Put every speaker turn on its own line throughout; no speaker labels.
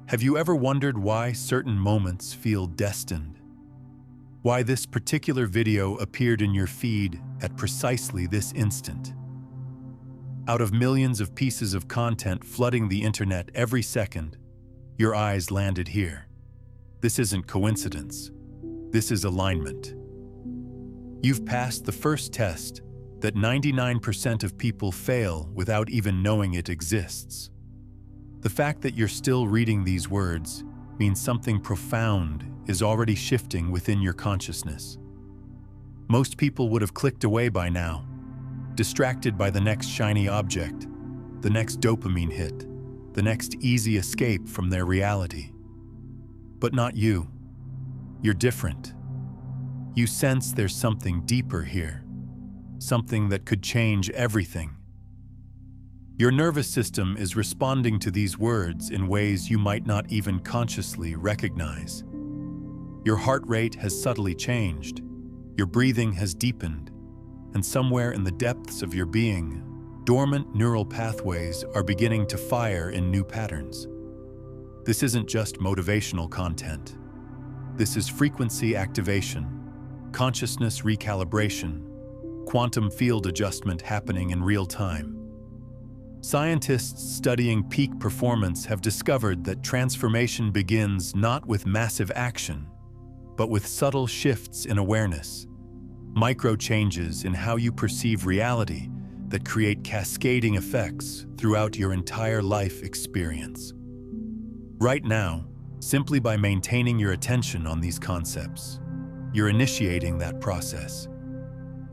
Have you ever wondered why certain moments feel destined? Why this particular video appeared in your feed at precisely this instant? Out of millions of pieces of content flooding the internet every second, your eyes landed here. This isn't coincidence. This is alignment. You've passed the first test that 99% of people fail without even knowing it exists. The fact that you're still reading these words means something profound is already shifting within your consciousness. Most people would have clicked away by now, distracted by the next shiny object, the next dopamine hit, the next easy escape from their reality. But not you. You're different. You sense there's something deeper here, something that could change everything. Your nervous system is responding to these words in ways you might not even consciously recognize. Your heart rate has subtly changed, your breathing has deepened, and somewhere in the depths of your being, dormant neural pathways are beginning to fire in new patterns. This isn't just motivational content. This is frequency activation, consciousness recalibration, quantum field adjustment happening in real time. Scientists studying peak performance have discovered that transformation begins not with massive action, but with subtle shifts in awareness, micro changes in how you perceive reality that create cascading effects throughout your entire life experience. Right now, simply by maintaining your attention on these concepts, you're initiating that process.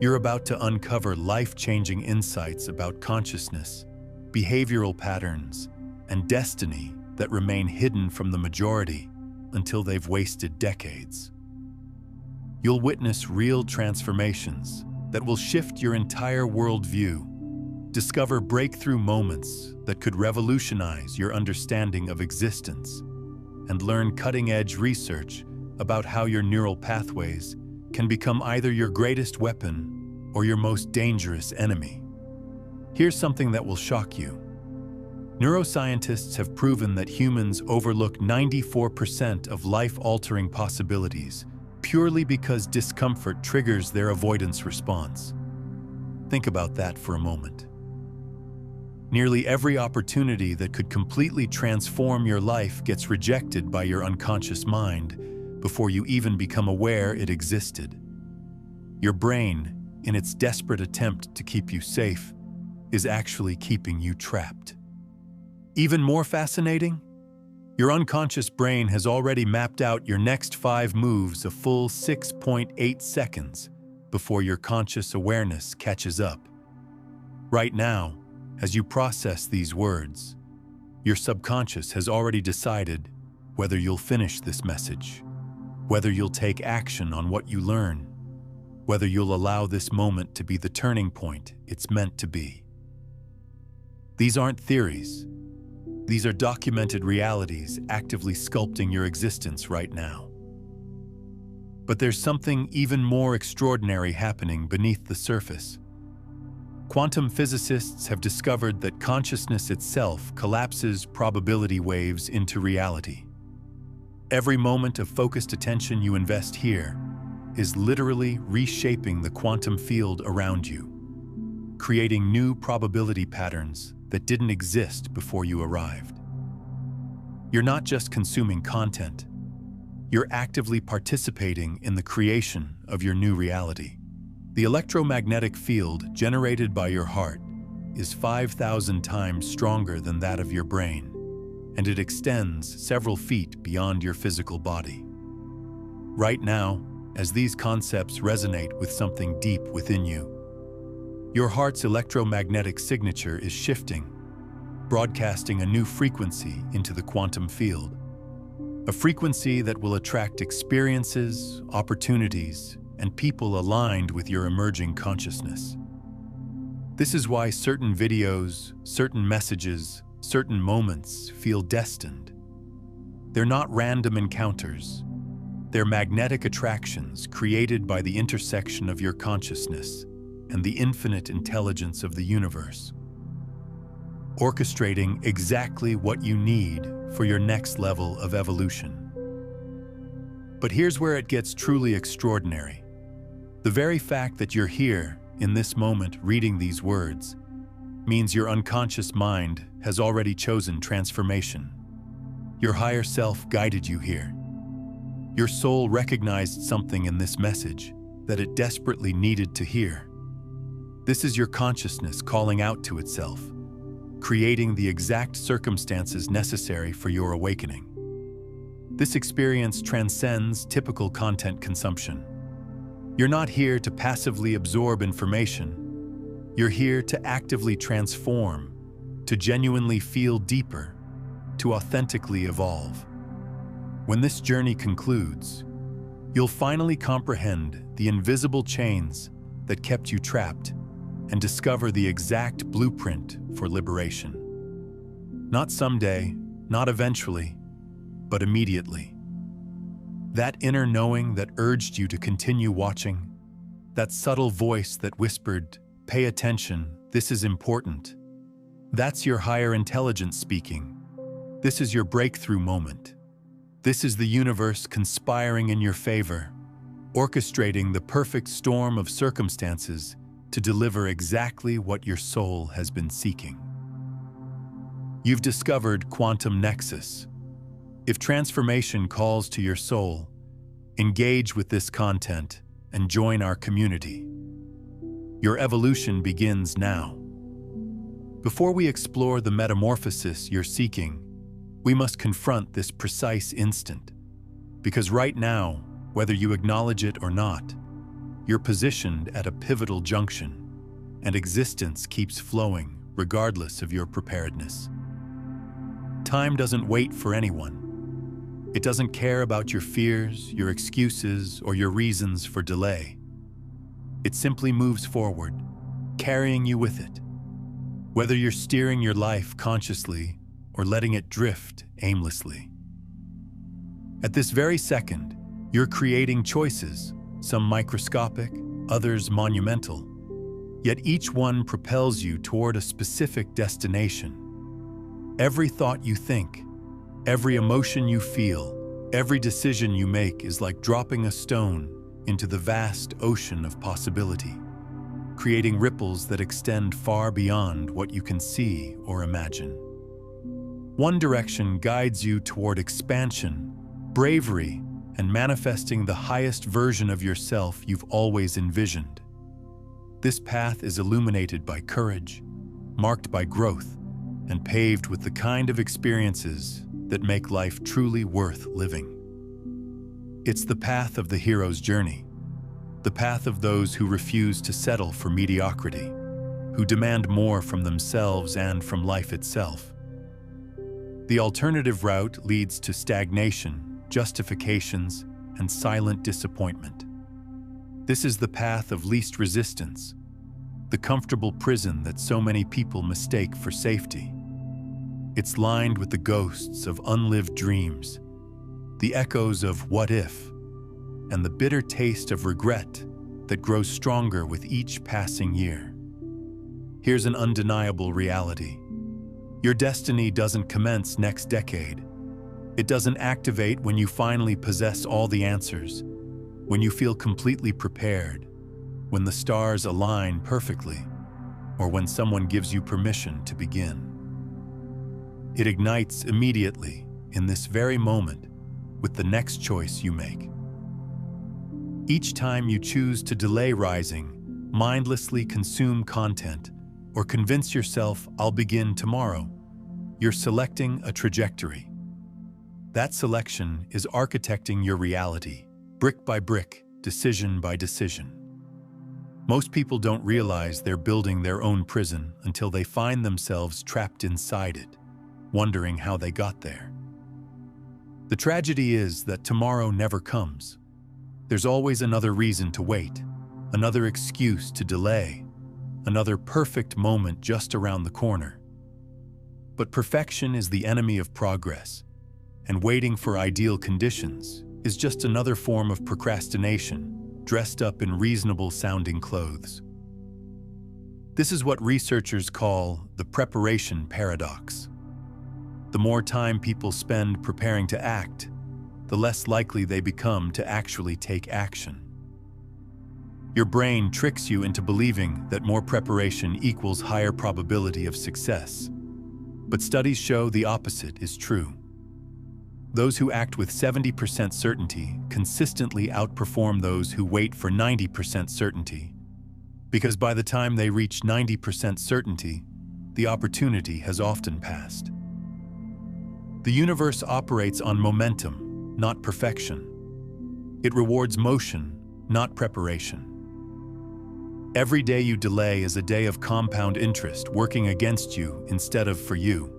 You're about to uncover life-changing insights about consciousness, behavioral patterns, and destiny that remain hidden from the majority until they've wasted decades. You'll witness real transformations that will shift your entire worldview, discover breakthrough moments that could revolutionize your understanding of existence, and learn cutting-edge research about how your neural pathways can become either your greatest weapon or your most dangerous enemy. Here's something that will shock you. Neuroscientists have proven that humans overlook 94% of life-altering possibilities purely because discomfort triggers their avoidance response. Think about that for a moment. Nearly every opportunity that could completely transform your life gets rejected by your unconscious mind before you even become aware it existed. Your brain, in its desperate attempt to keep you safe, is actually keeping you trapped. Even more fascinating, your unconscious brain has already mapped out your next 5 moves a full 6.8 seconds before your conscious awareness catches up. Right now, as you process these words, your subconscious has already decided whether you'll finish this message, whether you'll take action on what you learn, whether you'll allow this moment to be the turning point it's meant to be. These aren't theories. These are documented realities actively sculpting your existence right now. But there's something even more extraordinary happening beneath the surface. Quantum physicists have discovered that consciousness itself collapses probability waves into reality. Every moment of focused attention you invest here is literally reshaping the quantum field around you, creating new probability patterns that didn't exist before you arrived. You're not just consuming content, you're actively participating in the creation of your new reality. The electromagnetic field generated by your heart is 5,000 times stronger than that of your brain, and it extends several feet beyond your physical body. Right now, as these concepts resonate with something deep within you, your heart's electromagnetic signature is shifting, broadcasting a new frequency into the quantum field. A frequency that will attract experiences, opportunities, and people aligned with your emerging consciousness. This is why certain videos, certain messages, certain moments feel destined. They're not random encounters. They're magnetic attractions created by the intersection of your consciousness and the infinite intelligence of the universe, orchestrating exactly what you need for your next level of evolution. But here's where it gets truly extraordinary. The very fact that you're here, in this moment, reading these words, means your unconscious mind has already chosen transformation. Your higher self guided you here. Your soul recognized something in this message that it desperately needed to hear. This is your consciousness calling out to itself, creating the exact circumstances necessary for your awakening. This experience transcends typical content consumption. You're not here to passively absorb information. You're here to actively transform, to genuinely feel deeper, to authentically evolve. When this journey concludes, you'll finally comprehend the invisible chains that kept you trapped and discover the exact blueprint for liberation. Not someday, not eventually, but immediately. That inner knowing that urged you to continue watching, that subtle voice that whispered, "Pay attention, this is important." That's your higher intelligence speaking. This is your breakthrough moment. This is the universe conspiring in your favor, orchestrating the perfect storm of circumstances to deliver exactly what your soul has been seeking. You've discovered quantum nexus. If transformation calls to your soul, engage with this content and join our community. Your evolution begins now. Before we explore the metamorphosis you're seeking, we must confront this precise instant. Because right now, whether you acknowledge it or not, you're positioned at a pivotal junction, and existence keeps flowing regardless of your preparedness. Time doesn't wait for anyone. It doesn't care about your fears, your excuses, or your reasons for delay. It simply moves forward, carrying you with it. Whether you're steering your life consciously or letting it drift aimlessly. At this very second, you're creating choices, some microscopic, others monumental, yet each one propels you toward a specific destination. Every thought you think, every emotion you feel, every decision you make is like dropping a stone into the vast ocean of possibility, creating ripples that extend far beyond what you can see or imagine. One direction guides you toward expansion, bravery, and manifesting the highest version of yourself you've always envisioned. This path is illuminated by courage, marked by growth, and paved with the kind of experiences that make life truly worth living. It's the path of the hero's journey, the path of those who refuse to settle for mediocrity, who demand more from themselves and from life itself. The alternative route leads to stagnation, justifications, and silent disappointment. This is the path of least resistance, the comfortable prison that so many people mistake for safety. It's lined with the ghosts of unlived dreams, the echoes of what if, and the bitter taste of regret that grows stronger with each passing year. Here's an undeniable reality. Your destiny doesn't commence next decade. It doesn't activate when you finally possess all the answers, when you feel completely prepared, when the stars align perfectly, or when someone gives you permission to begin. It ignites immediately, in this very moment, with the next choice you make. Each time you choose to delay rising, mindlessly consume content, or convince yourself, "I'll begin tomorrow," you're selecting a trajectory. That selection is architecting your reality, brick by brick, decision by decision. Most people don't realize they're building their own prison until they find themselves trapped inside it, wondering how they got there. The tragedy is that tomorrow never comes. There's always another reason to wait, another excuse to delay, another perfect moment just around the corner. But perfection is the enemy of progress, and waiting for ideal conditions is just another form of procrastination, dressed up in reasonable-sounding clothes. This is what researchers call the preparation paradox. The more time people spend preparing to act, the less likely they become to actually take action. Your brain tricks you into believing that more preparation equals higher probability of success. But studies show the opposite is true. Those who act with 70% certainty consistently outperform those who wait for 90% certainty, because by the time they reach 90% certainty, the opportunity has often passed. The universe operates on momentum, not perfection. It rewards motion, not preparation. Every day you delay is a day of compound interest working against you instead of for you.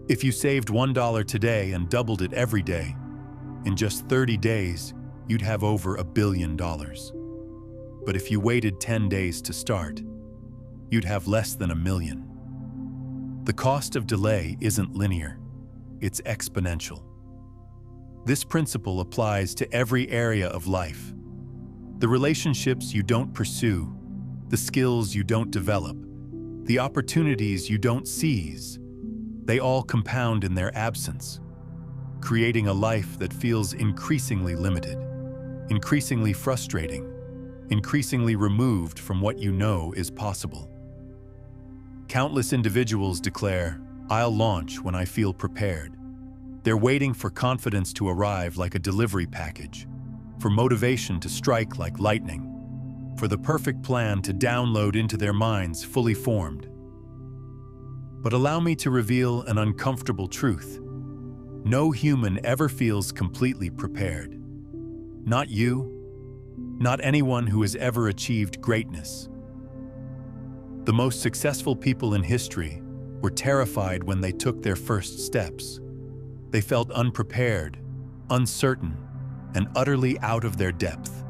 If you saved $1 today and doubled it every day, in just 30 days, you'd have over $1 billion. But if you waited 10 days to start, you'd have less than $1 million. The cost of delay isn't linear, it's exponential. This principle applies to every area of life. The relationships you don't pursue, the skills you don't develop, the opportunities you don't seize, they all compound in their absence, creating a life that feels increasingly limited, increasingly frustrating, increasingly removed from what you know is possible. Countless individuals declare, "I'll launch when I feel prepared." They're waiting for confidence to arrive like a delivery package, for motivation to strike like lightning, for the perfect plan to download into their minds fully formed. But allow me to reveal an uncomfortable truth. No human ever feels completely prepared. Not you, not anyone who has ever achieved greatness. The most successful people in history were terrified when they took their first steps. They felt unprepared, uncertain, and utterly out of their depth.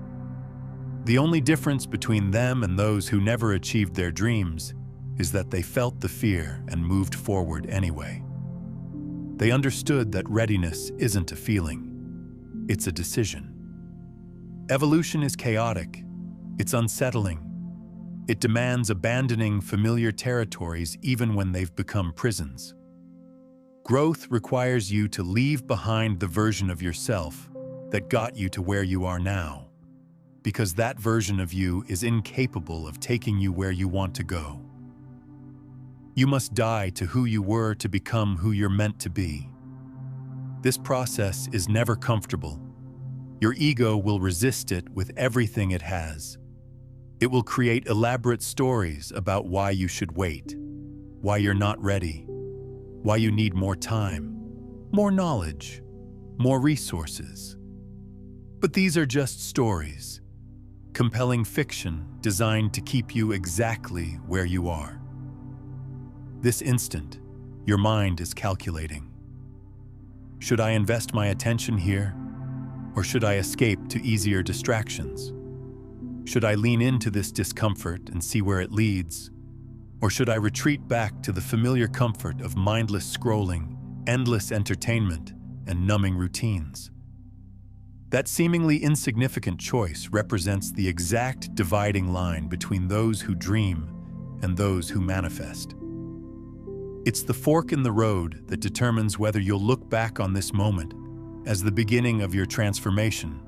The only difference between them and those who never achieved their dreams is that they felt the fear and moved forward anyway. They understood that readiness isn't a feeling, it's a decision. Evolution is chaotic, it's unsettling. It demands abandoning familiar territories even when they've become prisons. Growth requires you to leave behind the version of yourself that got you to where you are now, because that version of you is incapable of taking you where you want to go. You must die to who you were to become who you're meant to be. This process is never comfortable. Your ego will resist it with everything it has. It will create elaborate stories about why you should wait, why you're not ready, why you need more time, more knowledge, more resources. But these are just stories, compelling fiction designed to keep you exactly where you are. This instant, your mind is calculating. Should I invest my attention here, or should I escape to easier distractions? Should I lean into this discomfort and see where it leads, or should I retreat back to the familiar comfort of mindless scrolling, endless entertainment, and numbing routines? That seemingly insignificant choice represents the exact dividing line between those who dream and those who manifest. It's the fork in the road that determines whether you'll look back on this moment as the beginning of your transformation,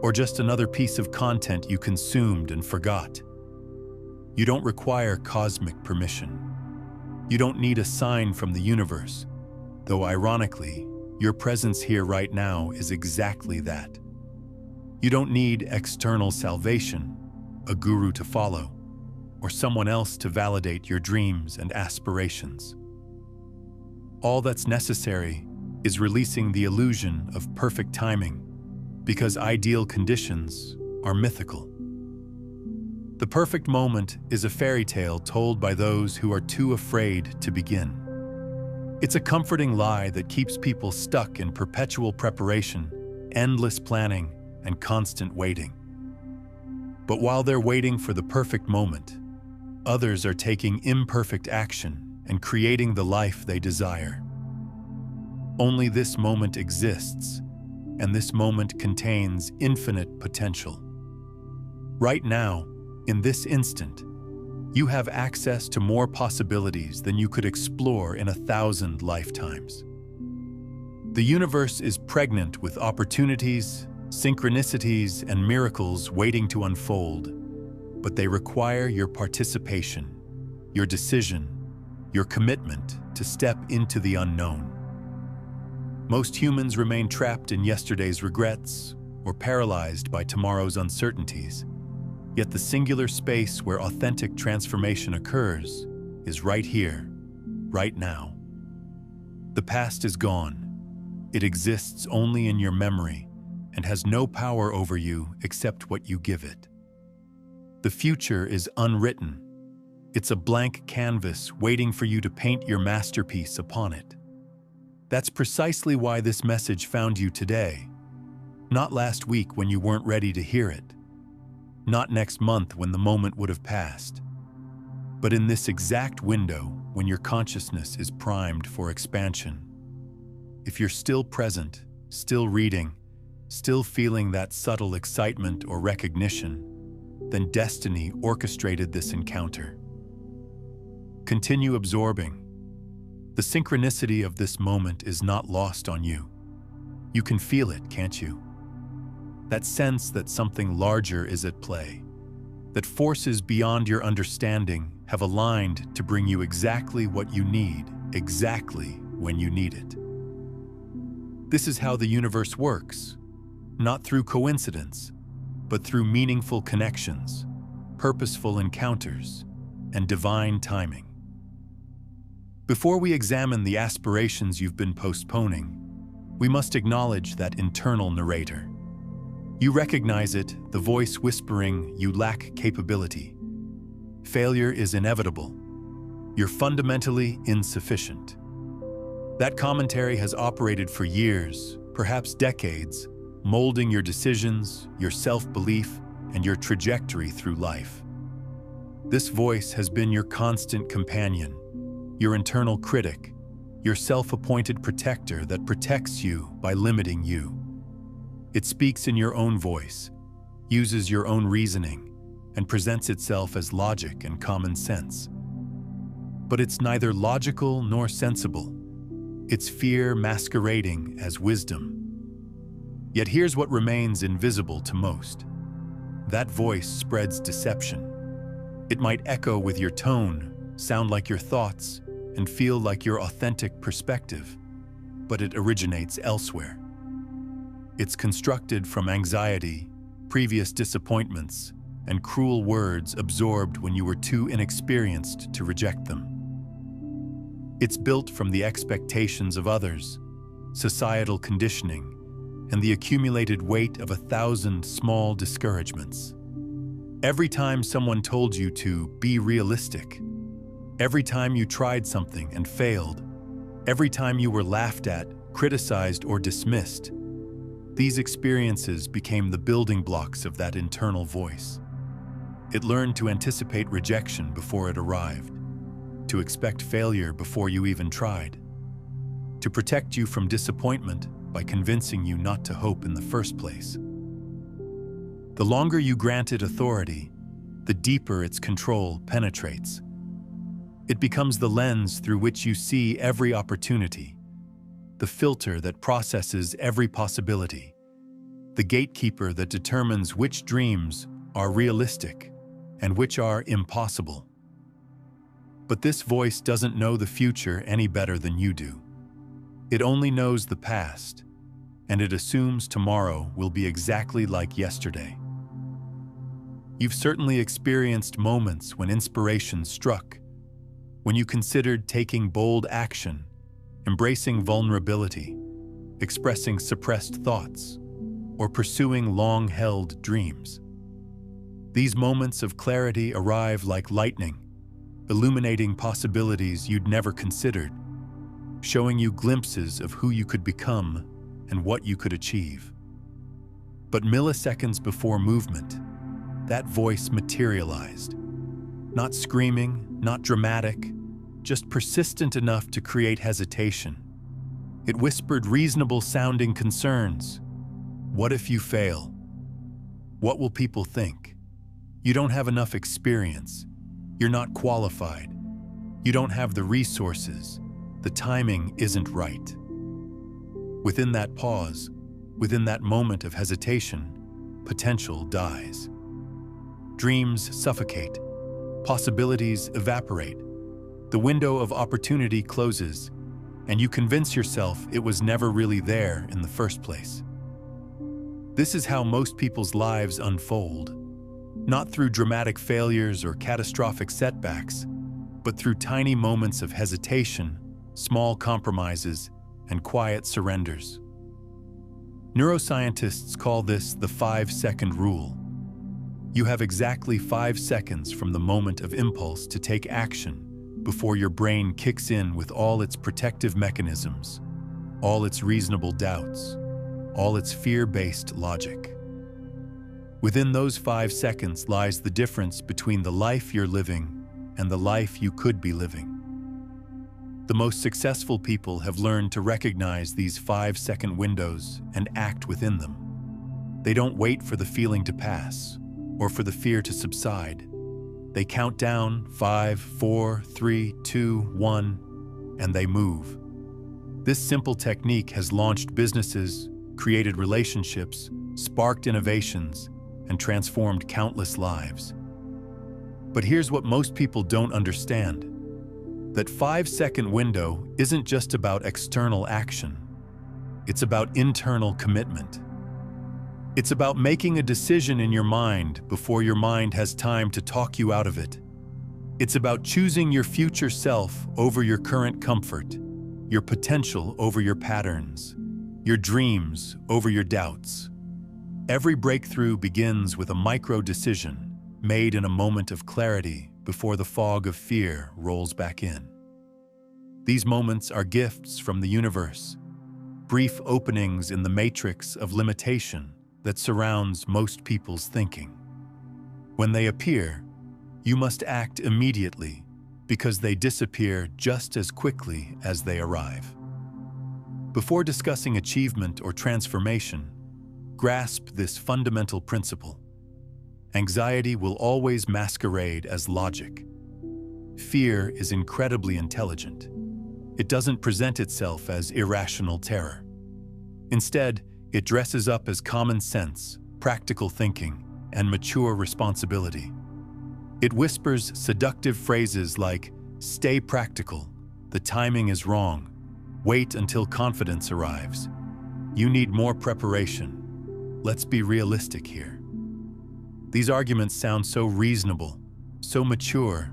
or just another piece of content you consumed and forgot. You don't require cosmic permission. You don't need a sign from the universe, though ironically, your presence here right now is exactly that. You don't need external salvation, a guru to follow, or someone else to validate your dreams and aspirations. All that's necessary is releasing the illusion of perfect timing, because ideal conditions are mythical. The perfect moment is a fairy tale told by those who are too afraid to begin. It's a comforting lie that keeps people stuck in perpetual preparation, endless planning, and constant waiting. But while they're waiting for the perfect moment, others are taking imperfect action and creating the life they desire. Only this moment exists, and this moment contains infinite potential. Right now, in this instant, You have access to more possibilities than you could explore in 1,000 lifetimes. The universe is pregnant with opportunities, synchronicities, and miracles waiting to unfold, but they require your participation, your decision, your commitment to step into the unknown. Most humans remain trapped in yesterday's regrets or paralyzed by tomorrow's uncertainties. Yet the singular space where authentic transformation occurs is right here, right now. The past is gone. It exists only in your memory and has no power over you except what you give it. The future is unwritten. It's a blank canvas waiting for you to paint your masterpiece upon it. That's precisely why this message found you today. Not last week when you weren't ready to hear it. Not next month when the moment would have passed. But in this exact window when your consciousness is primed for expansion. If you're still present, still reading, still feeling that subtle excitement or recognition, then destiny orchestrated this encounter. Continue absorbing. The synchronicity of this moment is not lost on you. You can feel it, can't you? That sense that something larger is at play, that forces beyond your understanding have aligned to bring you exactly what you need, exactly when you need it. This is how the universe works, not through coincidence, but through meaningful connections, purposeful encounters, and divine timing. Before we examine the aspirations you've been postponing, we must acknowledge that internal narrator. You recognize it, the voice whispering you lack capability. Failure is inevitable. You're fundamentally insufficient. That commentary has operated for years, perhaps decades, molding your decisions, your self-belief, and your trajectory through life. This voice has been your constant companion, your internal critic, your self-appointed protector that protects you by limiting you. It speaks in your own voice, uses your own reasoning, and presents itself as logic and common sense. But it's neither logical nor sensible. It's fear masquerading as wisdom. Yet here's what remains invisible to most. That voice spreads deception. It might echo with your tone, sound like your thoughts, and feel like your authentic perspective, but it originates elsewhere. It's constructed from anxiety, previous disappointments, and cruel words absorbed when you were too inexperienced to reject them. It's built from the expectations of others, societal conditioning, and the accumulated weight of 1,000 small discouragements. Every time someone told you to be realistic, every time you tried something and failed, every time you were laughed at, criticized, or dismissed, these experiences became the building blocks of that internal voice. It learned to anticipate rejection before it arrived, to expect failure before you even tried, to protect you from disappointment by convincing you not to hope in the first place. The longer you grant it authority, the deeper its control penetrates. It becomes the lens through which you see every opportunity, the filter that processes every possibility, the gatekeeper that determines which dreams are realistic and which are impossible. But this voice doesn't know the future any better than you do. It only knows the past, and it assumes tomorrow will be exactly like yesterday. You've certainly experienced moments when inspiration struck, when you considered taking bold action, embracing vulnerability, expressing suppressed thoughts, or pursuing long-held dreams. These moments of clarity arrive like lightning, illuminating possibilities you'd never considered, showing you glimpses of who you could become and what you could achieve. But milliseconds before movement, that voice materialized. Not screaming, not dramatic, just persistent enough to create hesitation. It whispered reasonable-sounding concerns. What if you fail? What will people think? You don't have enough experience. You're not qualified. You don't have the resources. The timing isn't right. Within that pause, within that moment of hesitation, potential dies. Dreams suffocate. Possibilities evaporate. The window of opportunity closes, and you convince yourself it was never really there in the first place. This is how most people's lives unfold, not through dramatic failures or catastrophic setbacks, but through tiny moments of hesitation, small compromises, and quiet surrenders. Neuroscientists call this the 5-second rule. You have exactly 5 seconds from the moment of impulse to take action before your brain kicks in with all its protective mechanisms, all its reasonable doubts, all its fear-based logic. Within those 5 seconds lies the difference between the life you're living and the life you could be living. The most successful people have learned to recognize these 5-second windows and act within them. They don't wait for the feeling to pass or for the fear to subside. They count down 5, 4, 3, 2, 1, and they move. This simple technique has launched businesses, created relationships, sparked innovations, and transformed countless lives. But here's what most people don't understand. That 5-second window isn't just about external action. It's about internal commitment. It's about making a decision in your mind before your mind has time to talk you out of it. It's about choosing your future self over your current comfort, your potential over your patterns, your dreams over your doubts. Every breakthrough begins with a micro-decision made in a moment of clarity before the fog of fear rolls back in. These moments are gifts from the universe, brief openings in the matrix of limitation that surrounds most people's thinking. When they appear, you must act immediately because they disappear just as quickly as they arrive. Before discussing achievement or transformation, grasp this fundamental principle. Anxiety will always masquerade as logic. Fear is incredibly intelligent. It doesn't present itself as irrational terror. Instead, it dresses up as common sense, practical thinking, and mature responsibility. It whispers seductive phrases like, "Stay practical," "The timing is wrong," "Wait until confidence arrives," "You need more preparation," "Let's be realistic here." These arguments sound so reasonable, so mature,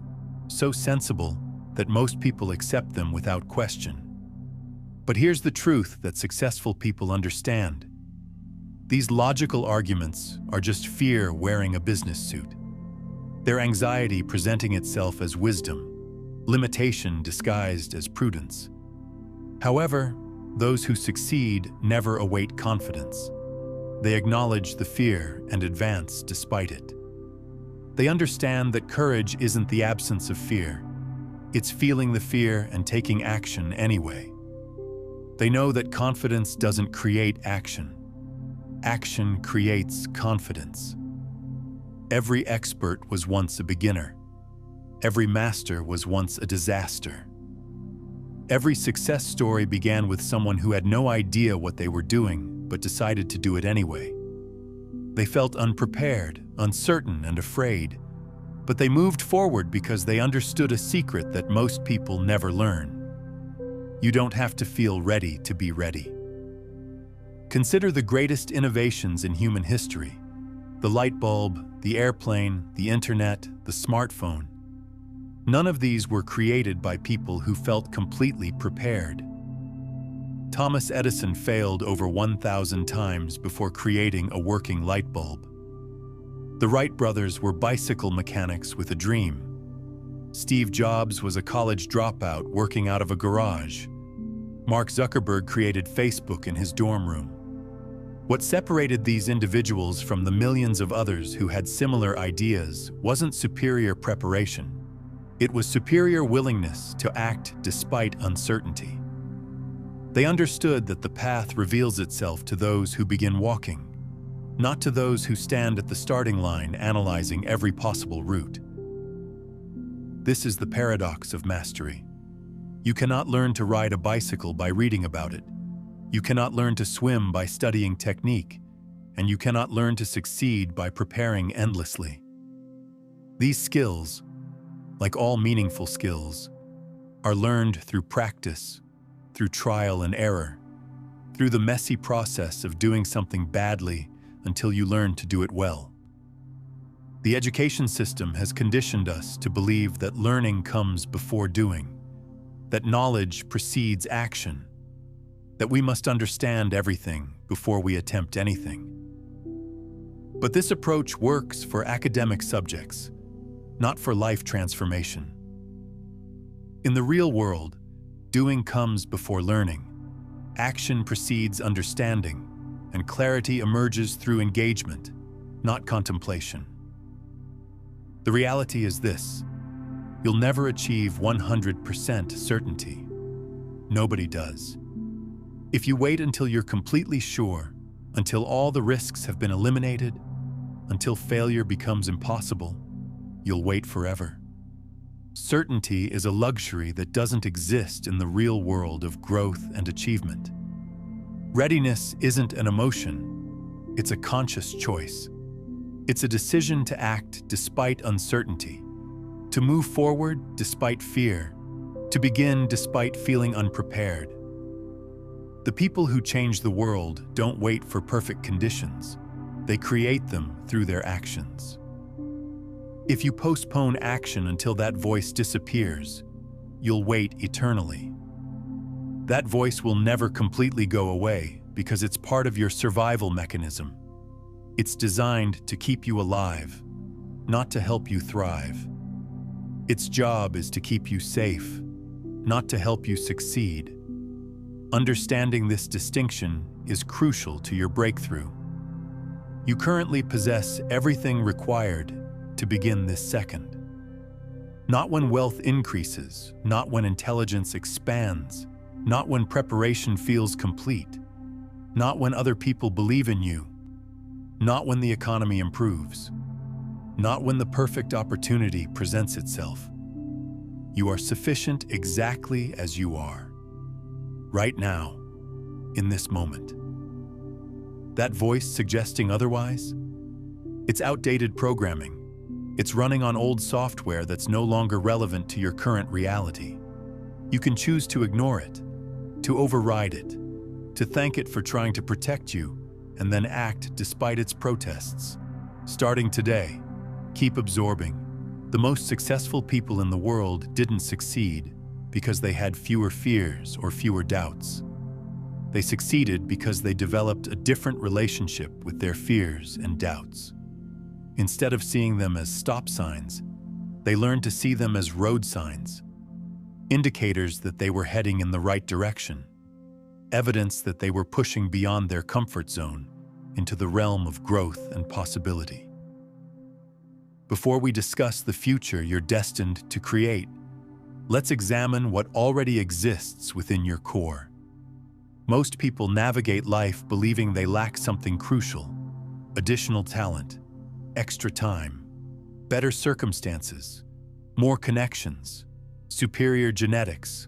so sensible that most people accept them without question. But here's the truth that successful people understand. These logical arguments are just fear wearing a business suit. Their anxiety presenting itself as wisdom, limitation disguised as prudence. However, those who succeed never await confidence. They acknowledge the fear and advance despite it. They understand that courage isn't the absence of fear. It's feeling the fear and taking action anyway. They know that confidence doesn't create action. Action creates confidence. Every expert was once a beginner. Every master was once a disaster. Every success story began with someone who had no idea what they were doing, but decided to do it anyway. They felt unprepared, uncertain, and afraid, but they moved forward because they understood a secret that most people never learn. You don't have to feel ready to be ready. Consider the greatest innovations in human history: the light bulb, the airplane, the internet, the smartphone. None of these were created by people who felt completely prepared. Thomas Edison failed over 1,000 times before creating a working light bulb. The Wright brothers were bicycle mechanics with a dream. Steve Jobs was a college dropout working out of a garage. Mark Zuckerberg created Facebook in his dorm room. What separated these individuals from the millions of others who had similar ideas wasn't superior preparation. It was superior willingness to act despite uncertainty. They understood that the path reveals itself to those who begin walking, not to those who stand at the starting line analyzing every possible route. This is the paradox of mastery. You cannot learn to ride a bicycle by reading about it. You cannot learn to swim by studying technique, and you cannot learn to succeed by preparing endlessly. These skills, like all meaningful skills, are learned through practice, through trial and error, through the messy process of doing something badly until you learn to do it well. The education system has conditioned us to believe that learning comes before doing, that knowledge precedes action, that we must understand everything before we attempt anything. But this approach works for academic subjects, not for life transformation. In the real world, doing comes before learning. Action precedes understanding, and clarity emerges through engagement, not contemplation. The reality is this: you'll never achieve 100% certainty. Nobody does. If you wait until you're completely sure, until all the risks have been eliminated, until failure becomes impossible, you'll wait forever. Certainty is a luxury that doesn't exist in the real world of growth and achievement. Readiness isn't an emotion, it's a conscious choice. It's a decision to act despite uncertainty, to move forward despite fear, to begin despite feeling unprepared. The people who change the world don't wait for perfect conditions. They create them through their actions. If you postpone action until that voice disappears, you'll wait eternally. That voice will never completely go away because it's part of your survival mechanism. It's designed to keep you alive, not to help you thrive. Its job is to keep you safe, not to help you succeed. Understanding this distinction is crucial to your breakthrough. You currently possess everything required to begin this second. Not when wealth increases, not when intelligence expands, not when preparation feels complete, not when other people believe in you, not when the economy improves, not when the perfect opportunity presents itself. You are sufficient exactly as you are, right now, in this moment. That voice suggesting otherwise? It's outdated programming. It's running on old software that's no longer relevant to your current reality. You can choose to ignore it, to override it, to thank it for trying to protect you, and then act despite its protests. Starting today, keep absorbing. The most successful people in the world didn't succeed because they had fewer fears or fewer doubts. They succeeded because they developed a different relationship with their fears and doubts. Instead of seeing them as stop signs, they learned to see them as road signs, indicators that they were heading in the right direction, evidence that they were pushing beyond their comfort zone into the realm of growth and possibility. Before we discuss the future you're destined to create, let's examine what already exists within your core. Most people navigate life believing they lack something crucial: additional talent, extra time, better circumstances, more connections, superior genetics,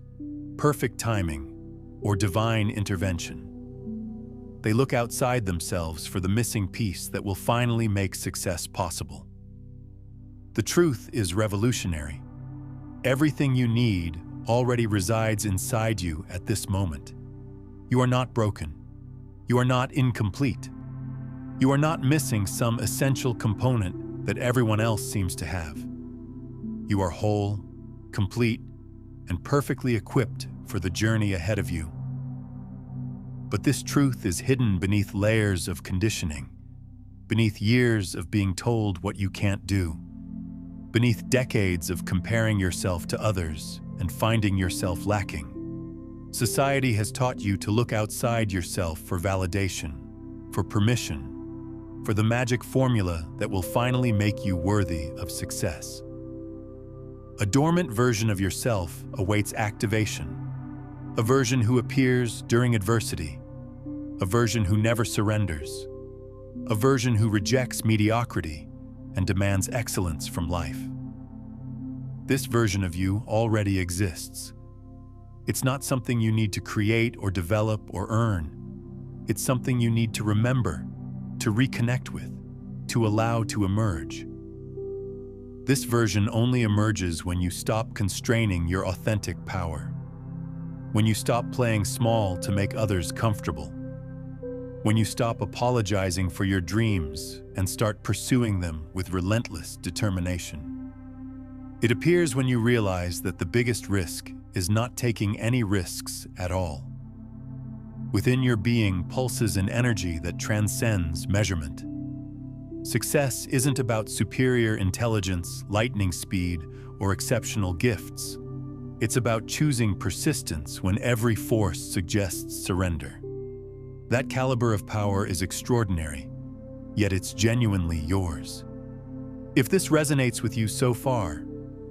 perfect timing, or divine intervention. They look outside themselves for the missing piece that will finally make success possible. The truth is revolutionary. Everything you need already resides inside you at this moment. You are not broken. You are not incomplete. You are not missing some essential component that everyone else seems to have. You are whole, complete, and perfectly equipped for the journey ahead of you. But this truth is hidden beneath layers of conditioning, beneath years of being told what you can't do, beneath decades of comparing yourself to others and finding yourself lacking. Society has taught you to look outside yourself for validation, for permission, for the magic formula that will finally make you worthy of success. A dormant version of yourself awaits activation, a version who appears during adversity, a version who never surrenders, a version who rejects mediocrity and demands excellence from life. This version of you already exists. It's not something you need to create or develop or earn. It's something you need to remember, to reconnect with, to allow to emerge. This version only emerges when you stop constraining your authentic power. When you stop playing small to make others comfortable. When you stop apologizing for your dreams and start pursuing them with relentless determination. It appears when you realize that the biggest risk is not taking any risks at all. Within your being pulses an energy that transcends measurement. Success isn't about superior intelligence, lightning speed, or exceptional gifts. It's about choosing persistence when every force suggests surrender. That caliber of power is extraordinary, yet it's genuinely yours. If this resonates with you so far,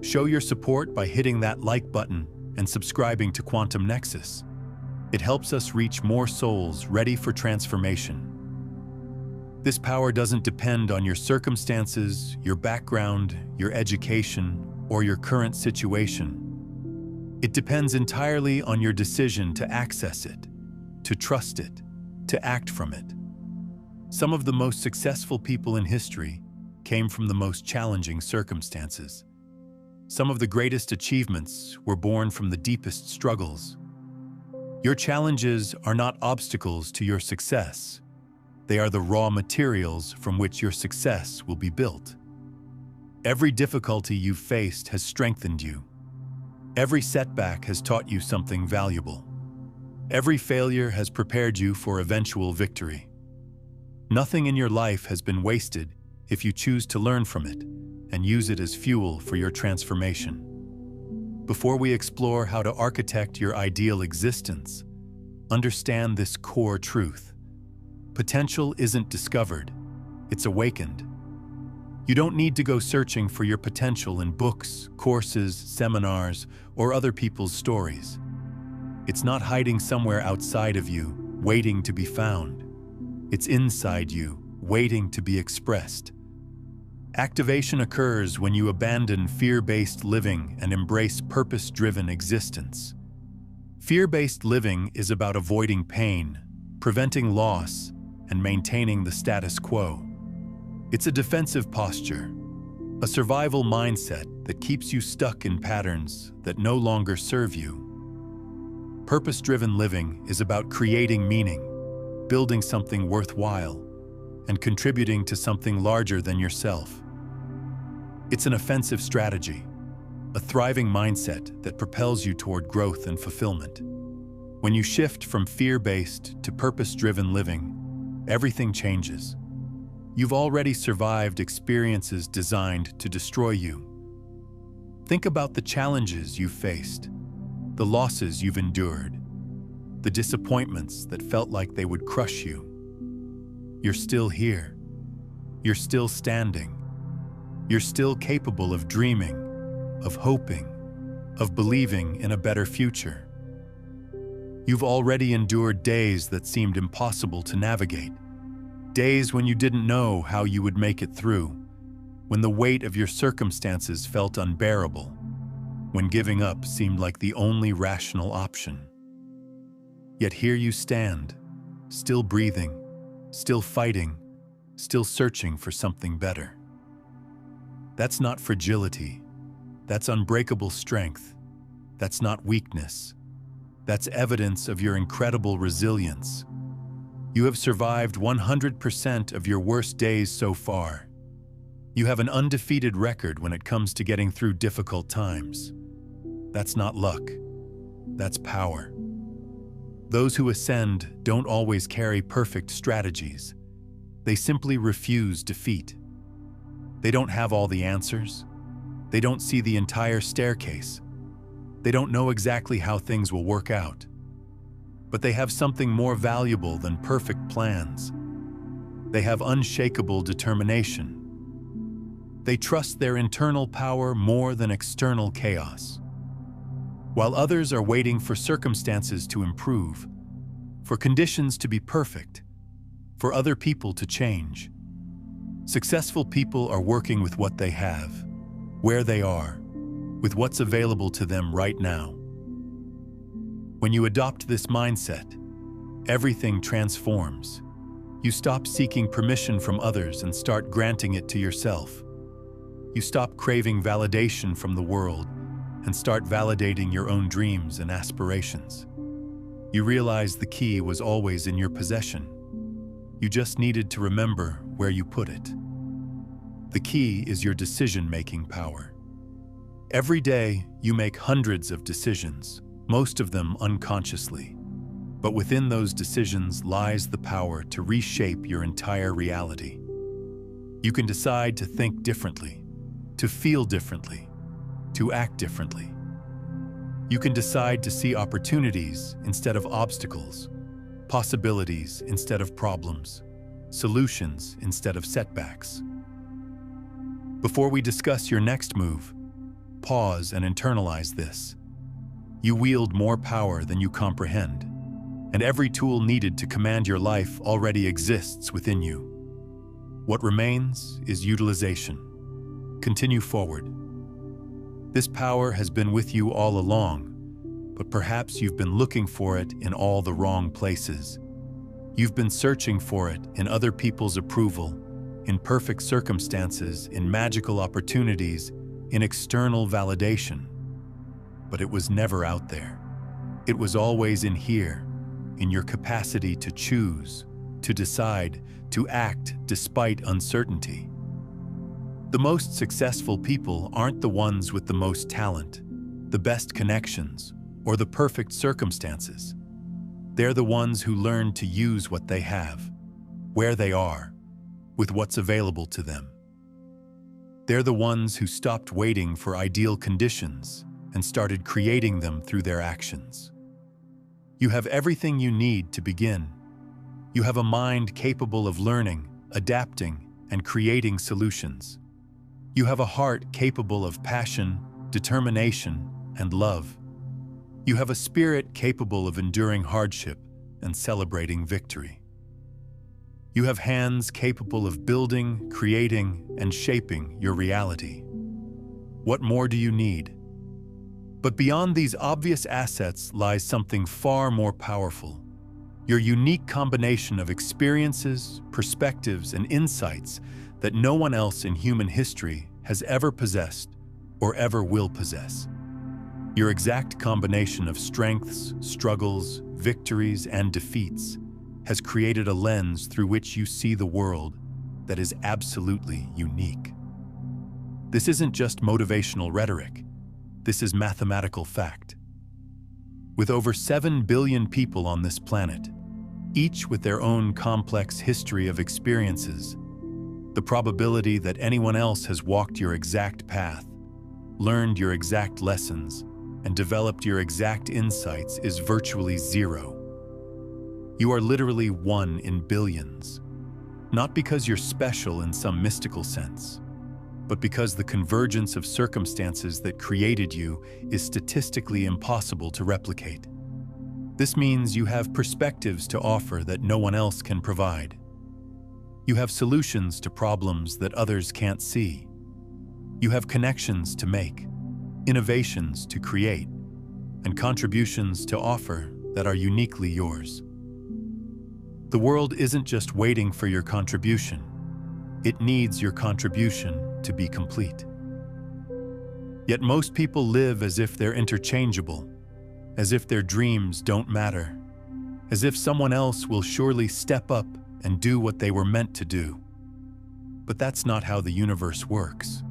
show your support by hitting that like button and subscribing to Quantum Nexus. It helps us reach more souls ready for transformation. This power doesn't depend on your circumstances, your background, your education, or your current situation. It depends entirely on your decision to access it, to trust it, to act from it. Some of the most successful people in history came from the most challenging circumstances. Some of the greatest achievements were born from the deepest struggles. Your challenges are not obstacles to your success. They are the raw materials from which your success will be built. Every difficulty you've faced has strengthened you. Every setback has taught you something valuable. Every failure has prepared you for eventual victory. Nothing in your life has been wasted if you choose to learn from it and use it as fuel for your transformation. Before we explore how to architect your ideal existence, understand this core truth. Potential isn't discovered, it's awakened. You don't need to go searching for your potential in books, courses, seminars, or other people's stories. It's not hiding somewhere outside of you, waiting to be found. It's inside you, waiting to be expressed. Activation occurs when you abandon fear-based living and embrace purpose-driven existence. Fear-based living is about avoiding pain, preventing loss, and maintaining the status quo. It's a defensive posture, a survival mindset that keeps you stuck in patterns that no longer serve you. Purpose-driven living is about creating meaning, building something worthwhile, and contributing to something larger than yourself. It's an offensive strategy, a thriving mindset that propels you toward growth and fulfillment. When you shift from fear-based to purpose-driven living, everything changes. You've already survived experiences designed to destroy you. Think about the challenges you've faced, the losses you've endured, the disappointments that felt like they would crush you. You're still here. You're still standing. You're still capable of dreaming, of hoping, of believing in a better future. You've already endured days that seemed impossible to navigate. Days when you didn't know how you would make it through, when the weight of your circumstances felt unbearable, when giving up seemed like the only rational option. Yet here you stand, still breathing, still fighting, still searching for something better. That's not fragility. That's unbreakable strength. That's not weakness. That's evidence of your incredible resilience. You have survived 100% of your worst days so far. You have an undefeated record when it comes to getting through difficult times. That's not luck. That's power. Those who ascend don't always carry perfect strategies. They simply refuse defeat. They don't have all the answers. They don't see the entire staircase. They don't know exactly how things will work out. But they have something more valuable than perfect plans. They have unshakable determination. They trust their internal power more than external chaos. While others are waiting for circumstances to improve, for conditions to be perfect, for other people to change, successful people are working with what they have, where they are, with what's available to them right now. When you adopt this mindset, everything transforms. You stop seeking permission from others and start granting it to yourself. You stop craving validation from the world and start validating your own dreams and aspirations. You realize the key was always in your possession. You just needed to remember where you put it. The key is your decision-making power. Every day, you make hundreds of decisions, most of them unconsciously. But within those decisions lies the power to reshape your entire reality. You can decide to think differently, to feel differently, to act differently. You can decide to see opportunities instead of obstacles, possibilities instead of problems, solutions instead of setbacks. Before we discuss your next move, pause and internalize this. You wield more power than you comprehend, and every tool needed to command your life already exists within you. What remains is utilization. Continue forward. This power has been with you all along, but perhaps you've been looking for it in all the wrong places. You've been searching for it in other people's approval, in perfect circumstances, in magical opportunities, in external validation. But it was never out there. It was always in here, in your capacity to choose, to decide, to act despite uncertainty. The most successful people aren't the ones with the most talent, the best connections, or the perfect circumstances. They're the ones who learn to use what they have, where they are, with what's available to them. They're the ones who stopped waiting for ideal conditions and started creating them through their actions. You have everything you need to begin. You have a mind capable of learning, adapting, and creating solutions. You have a heart capable of passion, determination, and love. You have a spirit capable of enduring hardship and celebrating victory. You have hands capable of building, creating, and shaping your reality. What more do you need? But beyond these obvious assets lies something far more powerful. Your unique combination of experiences, perspectives, and insights that no one else in human history has ever possessed or ever will possess. Your exact combination of strengths, struggles, victories, and defeats has created a lens through which you see the world that is absolutely unique. This isn't just motivational rhetoric. This is mathematical fact. With over 7 billion people on this planet, each with their own complex history of experiences, the probability that anyone else has walked your exact path, learned your exact lessons, and developed your exact insights is virtually zero. You are literally one in billions, not because you're special in some mystical sense, but because the convergence of circumstances that created you is statistically impossible to replicate. This means you have perspectives to offer that no one else can provide. You have solutions to problems that others can't see. You have connections to make, innovations to create, and contributions to offer that are uniquely yours. The world isn't just waiting for your contribution. It needs your contribution to be complete. Yet most people live as if they're interchangeable, as if their dreams don't matter, as if someone else will surely step up and do what they were meant to do. But that's not how the universe works.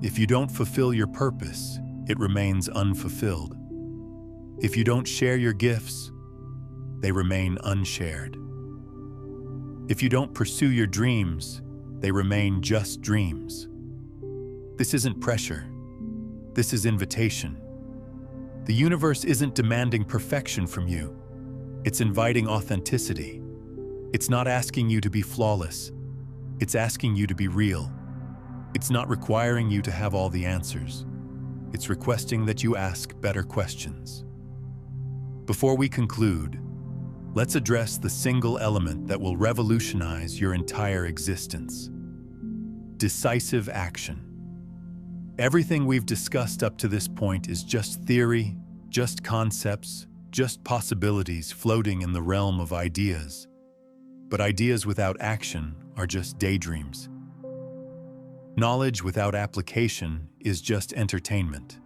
If you don't fulfill your purpose, it remains unfulfilled. If you don't share your gifts, they remain unshared. If you don't pursue your dreams, they remain just dreams. This isn't pressure. This is invitation. The universe isn't demanding perfection from you. It's inviting authenticity. It's not asking you to be flawless. It's asking you to be real. It's not requiring you to have all the answers. It's requesting that you ask better questions. Before we conclude, let's address the single element that will revolutionize your entire existence: decisive action. Everything we've discussed up to this point is just theory, just concepts, just possibilities floating in the realm of ideas. But ideas without action are just daydreams. Knowledge without application is just entertainment.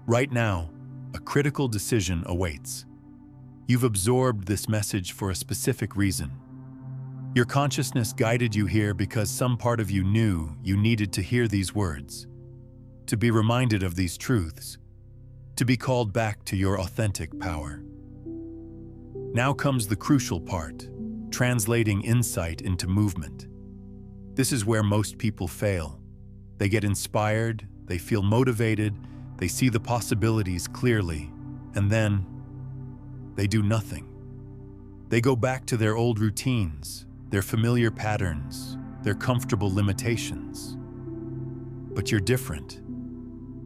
Right now, a critical decision awaits. You've absorbed this message for a specific reason. Your consciousness guided you here because some part of you knew you needed to hear these words, to be reminded of these truths, to be called back to your authentic power. Now comes the crucial part, translating insight into movement. This is where most people fail. They get inspired, they feel motivated, they see the possibilities clearly, and then they do nothing. They go back to their old routines, their familiar patterns, their comfortable limitations. But you're different.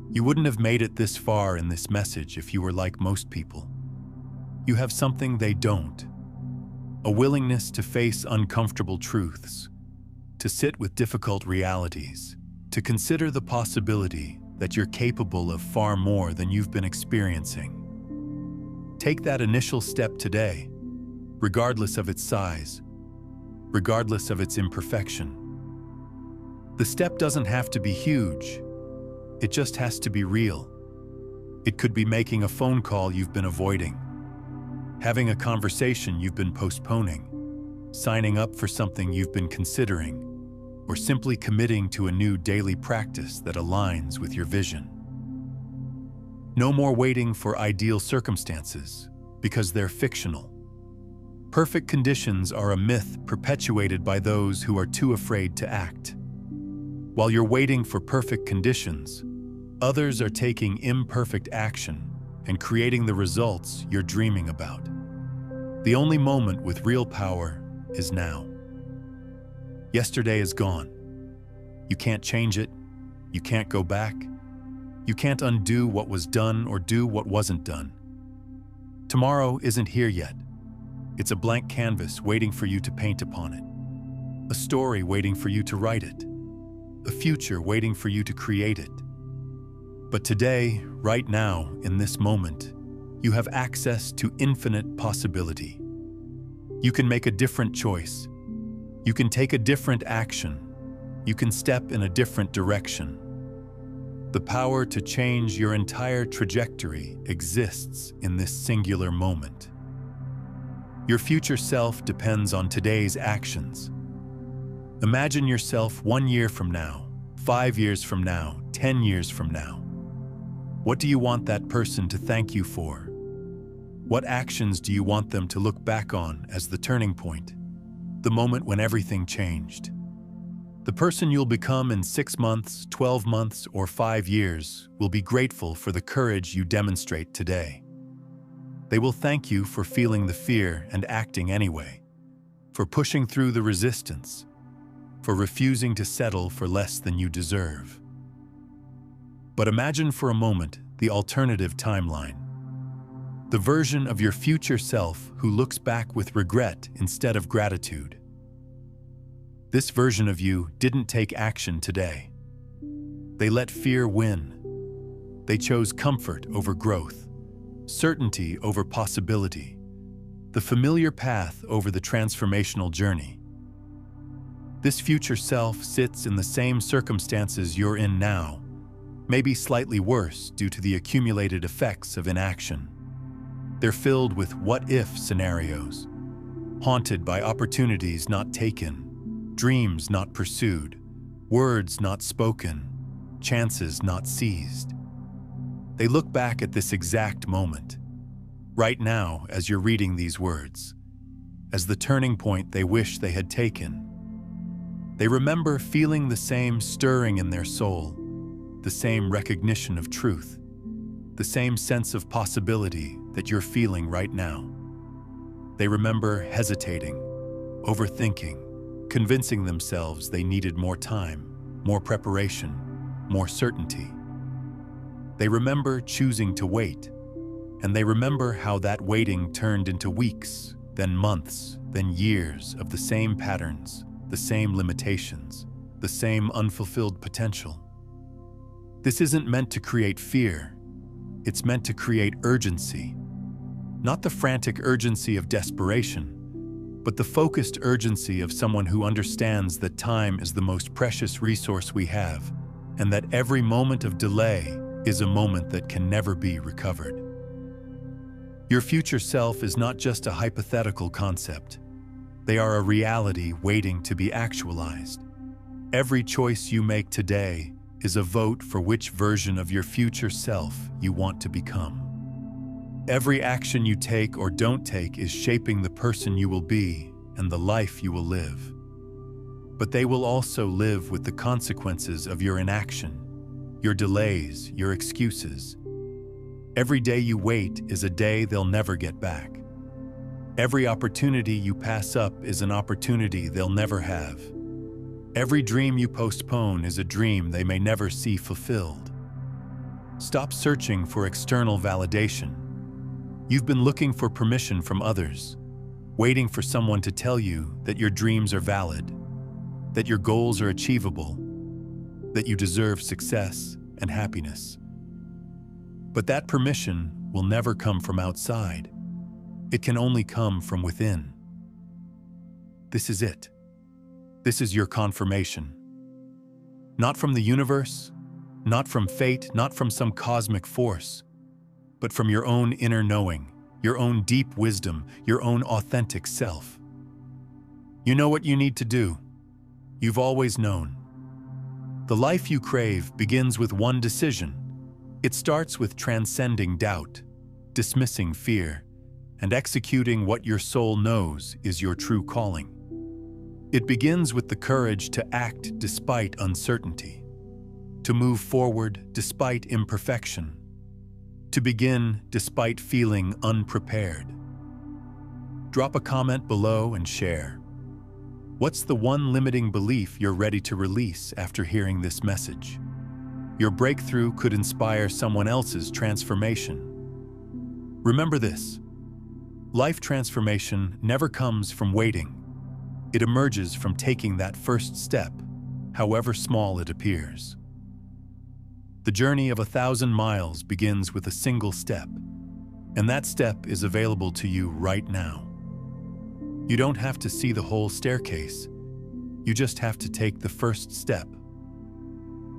You wouldn't have made it this far in this message if you were like most people. You have something they don't. A willingness to face uncomfortable truths, to sit with difficult realities, to consider the possibility that you're capable of far more than you've been experiencing. Take that initial step today, regardless of its size, regardless of its imperfection. The step doesn't have to be huge. It just has to be real. It could be making a phone call you've been avoiding, having a conversation you've been postponing, signing up for something you've been considering, or simply committing to a new daily practice that aligns with your vision. No more waiting for ideal circumstances, because they're fictional. Perfect conditions are a myth perpetuated by those who are too afraid to act. While you're waiting for perfect conditions, others are taking imperfect action and creating the results you're dreaming about. The only moment with real power is now. Yesterday is gone. You can't change it. You can't go back. You can't undo what was done or do what wasn't done. Tomorrow isn't here yet. It's a blank canvas waiting for you to paint upon it. A story waiting for you to write it. A future waiting for you to create it. But today, right now, in this moment, you have access to infinite possibility. You can make a different choice. You can take a different action. You can step in a different direction. The power to change your entire trajectory exists in this singular moment. Your future self depends on today's actions. Imagine yourself 1 year from now, 5 years from now, 10 years from now. What do you want that person to thank you for? What actions do you want them to look back on as the turning point, the moment when everything changed? The person you'll become in 6 months, 12 months, or 5 years will be grateful for the courage you demonstrate today. They will thank you for feeling the fear and acting anyway, for pushing through the resistance, for refusing to settle for less than you deserve. But imagine for a moment the alternative timeline. The version of your future self who looks back with regret instead of gratitude. This version of you didn't take action today. They let fear win. They chose comfort over growth, certainty over possibility, the familiar path over the transformational journey. This future self sits in the same circumstances you're in now, maybe slightly worse due to the accumulated effects of inaction. They're filled with what-if scenarios, haunted by opportunities not taken, dreams not pursued, words not spoken, chances not seized. They look back at this exact moment, right now as you're reading these words, as the turning point they wish they had taken. They remember feeling the same stirring in their soul, the same recognition of truth, the same sense of possibility that you're feeling right now. They remember hesitating, overthinking, convincing themselves they needed more time, more preparation, more certainty. They remember choosing to wait, and they remember how that waiting turned into weeks, then months, then years of the same patterns, the same limitations, the same unfulfilled potential. This isn't meant to create fear. It's meant to create urgency. Not the frantic urgency of desperation, but the focused urgency of someone who understands that time is the most precious resource we have, and that every moment of delay is a moment that can never be recovered. Your future self is not just a hypothetical concept. They are a reality waiting to be actualized. Every choice you make today is a vote for which version of your future self you want to become. Every action you take or don't take is shaping the person you will be and the life you will live. But they will also live with the consequences of your inaction, your delays, your excuses. Every day you wait is a day they'll never get back. Every opportunity you pass up is an opportunity they'll never have. Every dream you postpone is a dream they may never see fulfilled. Stop searching for external validation. You've been looking for permission from others, waiting for someone to tell you that your dreams are valid, that your goals are achievable, that you deserve success and happiness. But that permission will never come from outside. It can only come from within. This is it. This is your confirmation. Not from the universe, not from fate, not from some cosmic force, but from your own inner knowing, your own deep wisdom, your own authentic self. You know what you need to do. You've always known. The life you crave begins with one decision. It starts with transcending doubt, dismissing fear, and executing what your soul knows is your true calling. It begins with the courage to act despite uncertainty, to move forward despite imperfection, to begin despite feeling unprepared. Drop a comment below and share. What's the one limiting belief you're ready to release after hearing this message? Your breakthrough could inspire someone else's transformation. Remember this: life transformation never comes from waiting. It emerges from taking that first step, however small it appears. The journey of 1,000 miles begins with a single step, and that step is available to you right now. You don't have to see the whole staircase. You just have to take the first step.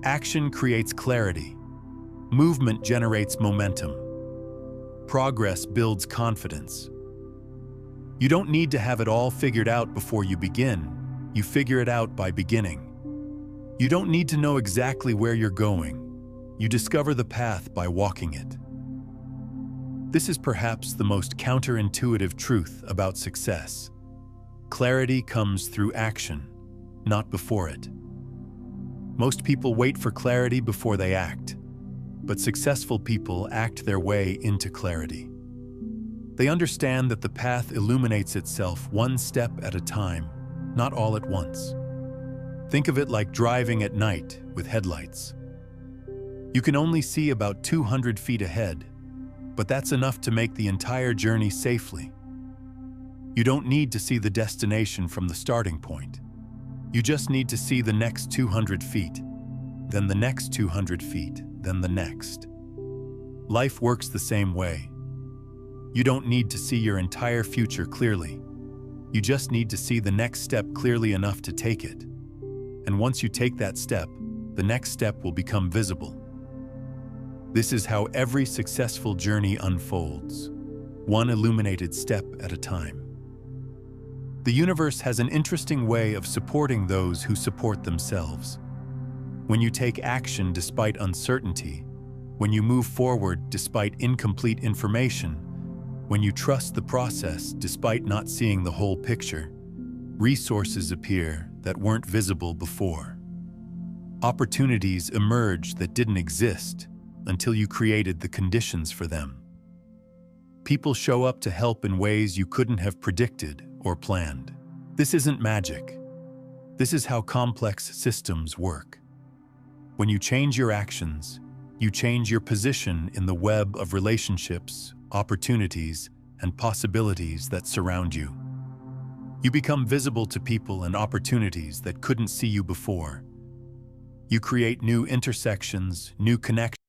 Action creates clarity. Movement generates momentum. Progress builds confidence. You don't need to have it all figured out before you begin. You figure it out by beginning. You don't need to know exactly where you're going. You discover the path by walking it. This is perhaps the most counterintuitive truth about success. Clarity comes through action, not before it. Most people wait for clarity before they act, but successful people act their way into clarity. They understand that the path illuminates itself one step at a time, not all at once. Think of it like driving at night with headlights. You can only see about 200 feet ahead, but that's enough to make the entire journey safely. You don't need to see the destination from the starting point. You just need to see the next 200 feet, then the next 200 feet, then the next. Life works the same way. You don't need to see your entire future clearly. You just need to see the next step clearly enough to take it. And once you take that step, the next step will become visible. This is how every successful journey unfolds, one illuminated step at a time. The universe has an interesting way of supporting those who support themselves. When you take action despite uncertainty, when you move forward despite incomplete information, when you trust the process despite not seeing the whole picture, resources appear that weren't visible before. Opportunities emerge that didn't exist until you created the conditions for them. People show up to help in ways you couldn't have predicted or planned. This isn't magic. This is how complex systems work. When you change your actions, you change your position in the web of relationships, opportunities, and possibilities that surround you. You become visible to people and opportunities that couldn't see you before. You create new intersections, new connections.